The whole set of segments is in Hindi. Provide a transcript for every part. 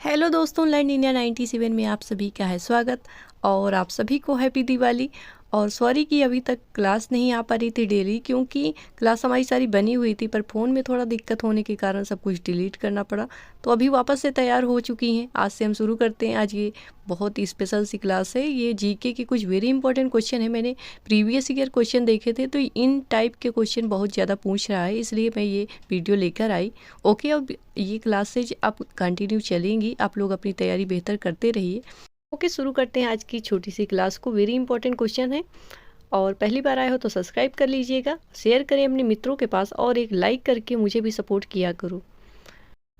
हेलो दोस्तों, लर्न इंडिया 97 में आप सभी का है स्वागत। और आप सभी को हैप्पी दिवाली। और सॉरी कि अभी तक क्लास नहीं आ पा रही थी डेली, क्योंकि क्लास हमारी सारी बनी हुई थी, पर फ़ोन में थोड़ा दिक्कत होने के कारण सब कुछ डिलीट करना पड़ा। तो अभी वापस से तैयार हो चुकी हैं। आज से हम शुरू करते हैं। आज ये बहुत ही स्पेशल सी क्लास है। ये जीके के कुछ वेरी इंपॉर्टेंट क्वेश्चन है। मैंने प्रीवियस ईयर क्वेश्चन देखे थे, तो इन टाइप के क्वेश्चन बहुत ज़्यादा पूछ रहा है, इसलिए मैं ये वीडियो लेकर आई। ओके, अब ये क्लासेज आप कंटिन्यू चलेंगी। आप लोग अपनी तैयारी बेहतर करते रहिए। ओके, शुरू करते हैं आज की छोटी सी क्लास को। वेरी इंपॉर्टेंट क्वेश्चन है, और पहली बार आए हो तो सब्सक्राइब कर लीजिएगा, शेयर करें अपने मित्रों के पास, और एक लाइक करके मुझे भी सपोर्ट किया करो।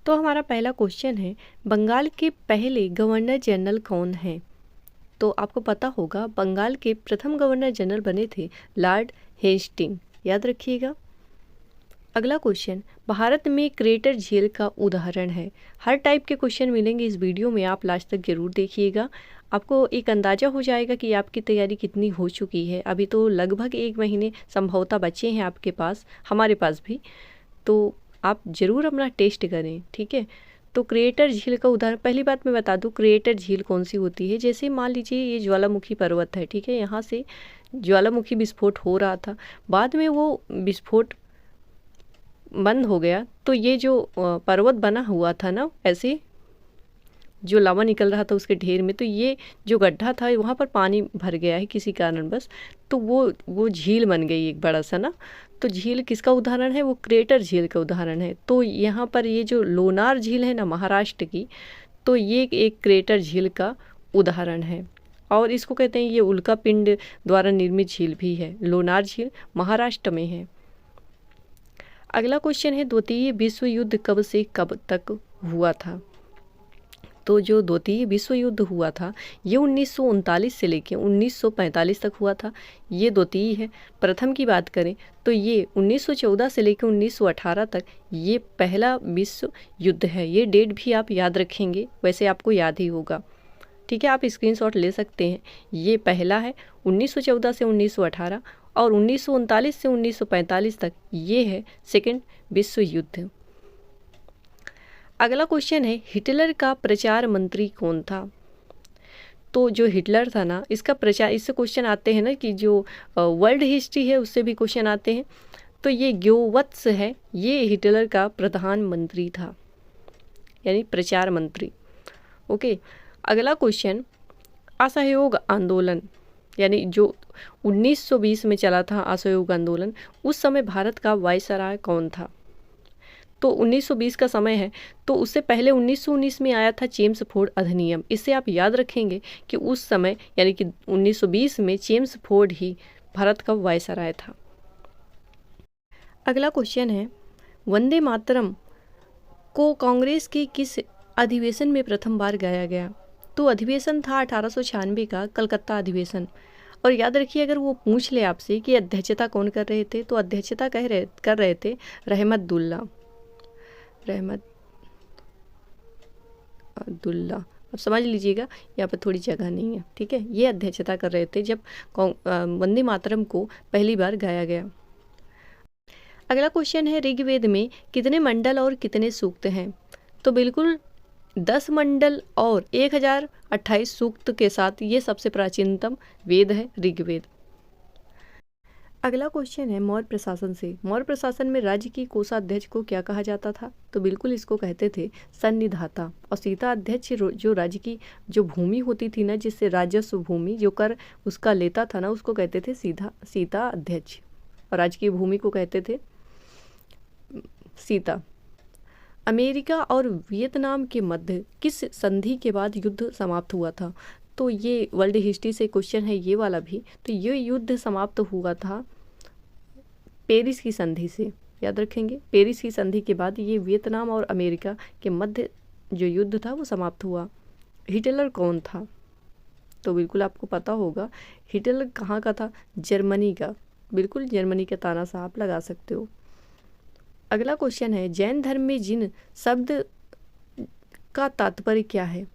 तो हमारा पहला क्वेश्चन है, बंगाल के पहले गवर्नर जनरल कौन है? तो आपको पता होगा, बंगाल के प्रथम गवर्नर जनरल बने थे लॉर्ड हेस्टिंग। याद रखिएगा। अगला क्वेश्चन, भारत में क्रेटर झील का उदाहरण है। हर टाइप के क्वेश्चन मिलेंगे इस वीडियो में, आप लास्ट तक जरूर देखिएगा। आपको एक अंदाज़ा हो जाएगा कि आपकी तैयारी कितनी हो चुकी है। अभी तो लगभग 1 महीने संभवतः बचे हैं आपके पास, हमारे पास भी। तो आप ज़रूर अपना टेस्ट करें, ठीक है। तो क्रिएटर झील का उदाहरण, पहली बात मैं बता दूं, क्रिएटर झील कौन सी होती है। जैसे मान लीजिए ये ज्वालामुखी पर्वत है, ठीक है। यहाँ से ज्वालामुखी विस्फोट हो रहा था, बाद में वो विस्फोट बंद हो गया, तो ये जो पर्वत बना हुआ था ना, ऐसे जो लावा निकल रहा था उसके ढेर में, तो ये जो गड्ढा था वहाँ पर पानी भर गया है किसी कारण बस, तो वो झील बन गई एक बड़ा सा ना। तो झील किसका उदाहरण है? वो क्रेटर झील का उदाहरण है। तो यहाँ पर ये जो लोनार झील है ना, महाराष्ट्र की, तो ये एक क्रेटर झील का उदाहरण है। और इसको कहते हैं, ये उल्का पिंड द्वारा निर्मित झील भी है। लोनार झील महाराष्ट्र में है। अगला क्वेश्चन है, द्वितीय विश्व युद्ध कब से कब तक हुआ था? तो जो द्वितीय विश्व युद्ध हुआ था, ये 1939 से लेकर 1945 तक हुआ था। ये द्वितीय है। प्रथम की बात करें तो ये 1914 से लेकर 1918 तक ये पहला विश्व युद्ध है। ये डेट भी आप याद रखेंगे, वैसे आपको याद ही होगा, ठीक है। आप स्क्रीनशॉट ले सकते हैं। ये पहला है 1914 से 1918, और 1939 से 1945 तक ये है सेकेंड विश्व युद्ध। अगला क्वेश्चन है, हिटलर का प्रचार मंत्री कौन था? तो जो हिटलर था ना, इसका प्रचार, इससे क्वेश्चन आते हैं ना कि जो वर्ल्ड हिस्ट्री है उससे भी क्वेश्चन आते हैं। तो ये ग्योवत्स है, ये हिटलर का प्रधानमंत्री था, यानी प्रचार मंत्री। ओके। अगला क्वेश्चन, असहयोग आंदोलन, यानी जो 1920 में चला था असहयोग आंदोलन, उस समय भारत का वायसराय कौन था? तो 1920 का समय है, तो उससे पहले 1919 में आया था चेम्सफोर्ड अधिनियम। इससे आप याद रखेंगे कि उस समय यानी कि 1920 में चेम्सफोर्ड ही भारत का वायसराय था। अगला क्वेश्चन है, वंदे मातरम को कांग्रेस के किस अधिवेशन में प्रथम बार गाया गया? तो अधिवेशन था 1896 का कलकत्ता अधिवेशन। और याद रखिए, अगर वो पूछ ले आपसे कि अध्यक्षता कौन कर रहे थे, तो अध्यक्षता कर रहे थे रहमतुल्ला। अब समझ लीजिएगा, यहाँ पर थोड़ी जगह नहीं है, ठीक है। ये अध्यक्षता कर रहे थे जब वंदे मातरम को पहली बार गाया गया। अगला क्वेश्चन है, ऋग्वेद में कितने मंडल और कितने सूक्त हैं? तो बिल्कुल 10 मंडल और 1028 सूक्त के साथ ये सबसे प्राचीनतम वेद है ऋग्वेद। अगला क्वेश्चन है, मौर्य प्रशासन से। मौर्य प्रशासन में राज्य की कोषाध्यक्ष को क्या कहा जाता था? तो बिल्कुल इसको कहते थे सन्निधाता। और सीता अध्यक्ष जो राज्य की जो भूमि होती थी ना, जिससे राजस्व भूमि जो कर उसका लेता था ना, उसको कहते थे सीता अध्यक्ष। और राज्य की भूमि को कहते थे सीता। अमेरिका और वियतनाम के मध्य किस संधि के बाद युद्ध समाप्त हुआ था? तो ये वर्ल्ड हिस्ट्री से क्वेश्चन है, ये वाला भी। तो ये युद्ध समाप्त हुआ था पेरिस की संधि से। याद रखेंगे, पेरिस की संधि के बाद ये वियतनाम और अमेरिका के मध्य जो युद्ध था वो समाप्त हुआ। हिटलर कौन था? तो बिल्कुल आपको पता होगा, हिटलर कहाँ का था? जर्मनी का। बिल्कुल जर्मनी का ताना सा आप लगा सकते हो। अगला क्वेश्चन है, जैन धर्म में जिन शब्द का तात्पर्य क्या है?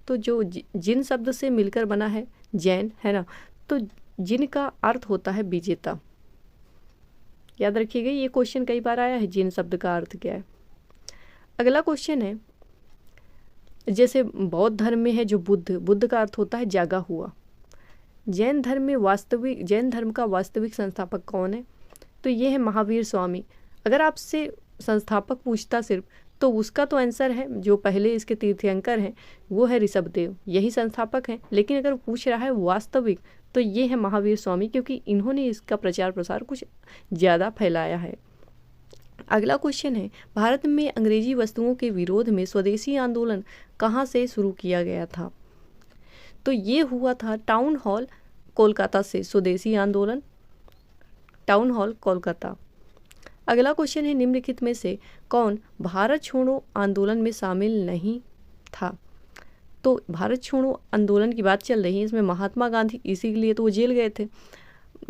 तो जो जिन शब्द से मिलकर बना है जैन, है ना, तो जिन का अर्थ होता है विजेता। याद रखिएगा, ये क्वेश्चन कई बार आया है, जिन शब्द का अर्थ क्या है। अगला क्वेश्चन है, जैसे बौद्ध धर्म में है जो बुद्ध का अर्थ होता है जागा हुआ। जैन धर्म का वास्तविक संस्थापक कौन है? तो ये है महावीर स्वामी। अगर आपसे संस्थापक पूछता सिर्फ, तो उसका तो आंसर है जो पहले इसके तीर्थंकर हैं वो है ऋषभदेव, यही संस्थापक हैं। लेकिन अगर पूछ रहा है वास्तविक, तो ये है महावीर स्वामी, क्योंकि इन्होंने इसका प्रचार प्रसार कुछ ज़्यादा फैलाया है। अगला क्वेश्चन है, भारत में अंग्रेजी वस्तुओं के विरोध में स्वदेशी आंदोलन कहाँ से शुरू किया गया था? तो ये हुआ था टाउन हॉल कोलकाता से, स्वदेशी आंदोलन टाउन हॉल कोलकाता। अगला क्वेश्चन है, निम्नलिखित में से कौन भारत छोड़ो आंदोलन में शामिल नहीं था? तो भारत छोड़ो आंदोलन की बात चल रही है, इसमें महात्मा गांधी इसीलिए तो वो जेल गए थे,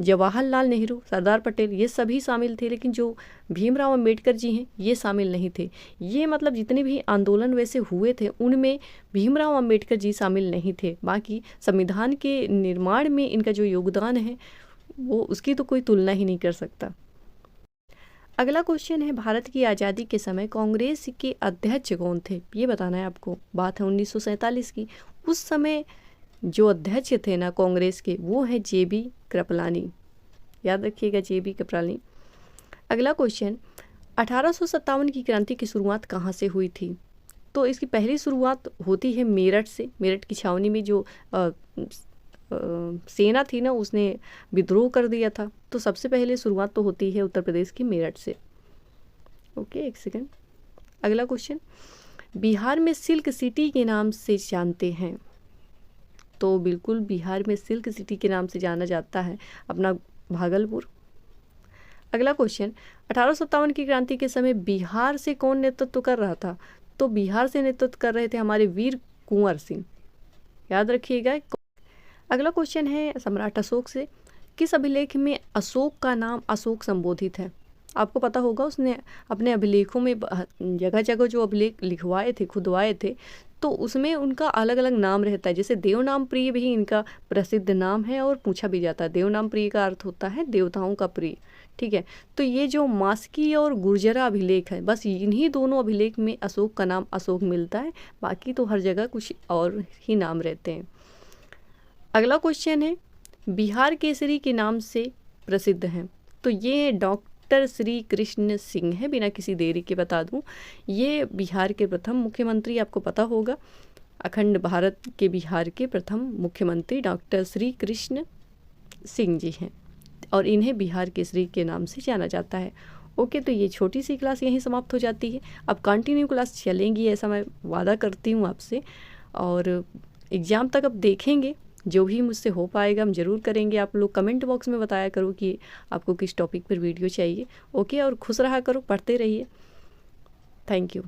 जवाहरलाल नेहरू, सरदार पटेल ये सभी शामिल थे, लेकिन जो भीमराव अंबेडकर जी हैं ये शामिल नहीं थे। ये मतलब जितने भी आंदोलन वैसे हुए थे उनमें भीमराव अंबेडकर जी शामिल नहीं थे। बाकी संविधान के निर्माण में इनका जो योगदान है वो उसकी तो कोई तुलना ही नहीं कर सकता। अगला क्वेश्चन है, भारत की आज़ादी के समय कांग्रेस के अध्यक्ष कौन थे? ये बताना है आपको। बात है 1947 की। उस समय जो अध्यक्ष थे ना कांग्रेस के, वो है JB कृपलानी, याद रखिएगा JB कृपलानी। अगला क्वेश्चन, 1857 की क्रांति की शुरुआत कहाँ से हुई थी? तो इसकी पहली शुरुआत होती है मेरठ से। मेरठ की छावनी में जो सेना थी ना उसने विद्रोह कर दिया था, तो सबसे पहले शुरुआत तो होती है उत्तर प्रदेश की मेरठ से। ओके, एक सेकंड। अगला क्वेश्चन, बिहार में सिल्क सिटी के नाम से जानते हैं? तो बिल्कुल बिहार में सिल्क सिटी के नाम से जाना जाता है अपना भागलपुर। अगला क्वेश्चन, 1857 की क्रांति के समय बिहार से कौन नेतृत्व कर रहा था? तो बिहार से नेतृत्व कर रहे थे हमारे वीर कुंवर सिंह, याद रखिएगा। अगला क्वेश्चन है सम्राट अशोक से, किस अभिलेख में अशोक का नाम अशोक संबोधित है? आपको पता होगा उसने अपने अभिलेखों में जगह जगह जो अभिलेख लिखवाए थे, खुदवाए थे, तो उसमें उनका अलग अलग नाम रहता है। जैसे देवनाम प्रिय भी इनका प्रसिद्ध नाम है और पूछा भी जाता है। देवनाम प्रिय का अर्थ होता है देवताओं का प्रिय, ठीक है। तो ये जो मास्की और गुर्जरा अभिलेख है, बस इन्हीं दोनों अभिलेख में अशोक का नाम अशोक मिलता है, बाकी तो हर जगह कुछ और ही नाम रहते हैं। अगला क्वेश्चन है, बिहार केसरी के नाम से प्रसिद्ध हैं? तो ये डॉक्टर श्री कृष्ण सिंह है। बिना किसी देरी के बता दूं, ये बिहार के प्रथम मुख्यमंत्री, आपको पता होगा, अखंड भारत के बिहार के प्रथम मुख्यमंत्री डॉक्टर श्री कृष्ण सिंह जी हैं और इन्हें बिहार केसरी के नाम से जाना जाता है। ओके, तो ये छोटी सी क्लास यहीं समाप्त हो जाती है। अब कंटिन्यू क्लास चलेंगी, ऐसा मैं वादा करती हूँ आपसे, और एग्ज़ाम तक अब देखेंगे, जो भी मुझसे हो पाएगा हम ज़रूर करेंगे। आप लोग कमेंट बॉक्स में बताया करो कि आपको किस टॉपिक पर वीडियो चाहिए। ओके, और खुश रहा करो, पढ़ते रहिए। Thank you.